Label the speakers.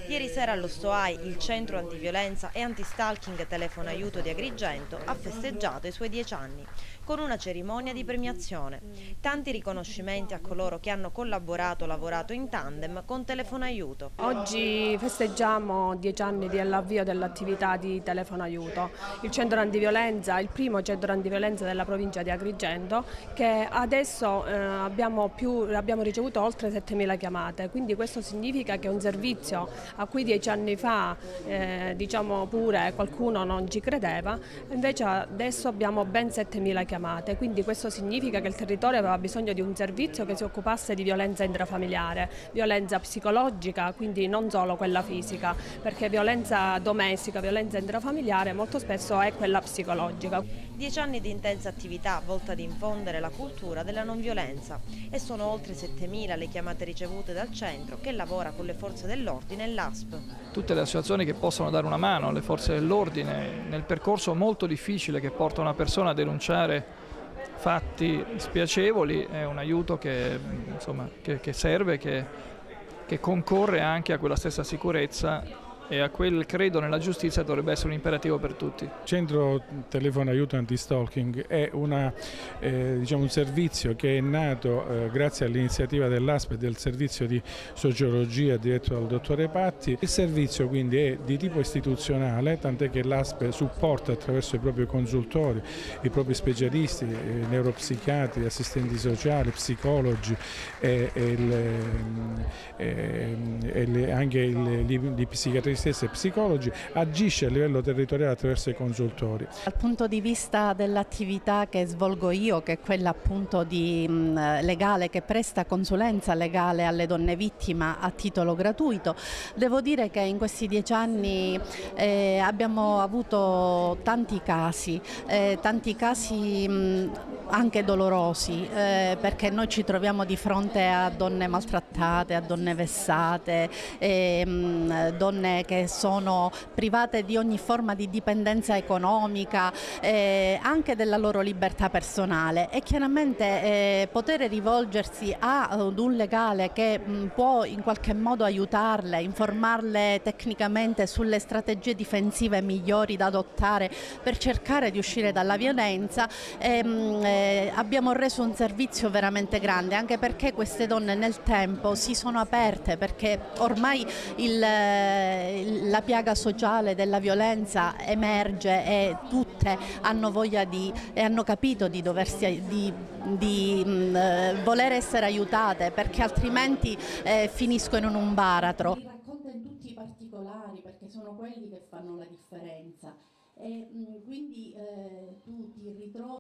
Speaker 1: Ieri sera allo SOAI, il centro antiviolenza e antistalking Telefono Aiuto di Agrigento ha festeggiato i suoi 10 anni con una cerimonia di premiazione. Tanti riconoscimenti a coloro che hanno collaborato o lavorato in tandem con Telefono Aiuto.
Speaker 2: Oggi festeggiamo 10 anni dall'avvio dell'attività di Telefono Aiuto, il centro antiviolenza, il primo centro antiviolenza della provincia di Agrigento, che adesso abbiamo ricevuto oltre 7.000 chiamate, quindi questo significa che è un servizio a cui 10 anni fa diciamo pure qualcuno non ci credeva, invece adesso abbiamo ben 7.000 chiamate, quindi questo significa che il territorio aveva bisogno di un servizio che si occupasse di violenza intrafamiliare, violenza psicologica, quindi non solo quella fisica, perché violenza domestica, violenza intrafamiliare molto spesso è quella psicologica.
Speaker 1: 10 anni di intensa attività volta ad infondere la cultura della non violenza e sono oltre 7.000 le chiamate ricevute dal centro che lavora con le forze dell'ordine e l'ASP.
Speaker 3: Tutte le associazioni che possono dare una mano alle forze dell'ordine nel percorso molto difficile che porta una persona a denunciare fatti spiacevoli è un aiuto che, insomma, che serve, che concorre anche a quella stessa sicurezza e a quel credo nella giustizia dovrebbe essere un imperativo per tutti.
Speaker 4: Il centro telefono aiuto anti-stalking è diciamo un servizio che è nato grazie all'iniziativa dell'ASP e del servizio di sociologia diretto dal dottore Patti. Il servizio quindi è di tipo istituzionale, tant'è che l'ASP supporta attraverso i propri consultori, i propri specialisti, neuropsichiatri, assistenti sociali, psicologi anche gli psichiatri stessi e psicologi, agisce a livello territoriale attraverso i consultori.
Speaker 5: Dal punto di vista dell'attività che svolgo io, che è quella appunto legale, che presta consulenza legale alle donne vittime a titolo gratuito, devo dire che in questi 10 anni abbiamo avuto tanti casi anche dolorosi, perché noi ci troviamo di fronte a donne maltrattate, a donne vessate, donne che sono private di ogni forma di dipendenza economica, anche della loro libertà personale, e chiaramente poter rivolgersi ad un legale che può in qualche modo aiutarle, informarle tecnicamente sulle strategie difensive migliori da adottare per cercare di uscire dalla violenza, abbiamo reso un servizio veramente grande, anche perché queste donne nel tempo si sono aperte, perché ormai la piaga sociale della violenza emerge e tutte hanno voglia e hanno capito di voler essere aiutate, perché altrimenti finiscono in un baratro. Li racconta in tutti i particolari, perché sono quelli che fanno la differenza, e quindi tu ti ritrovi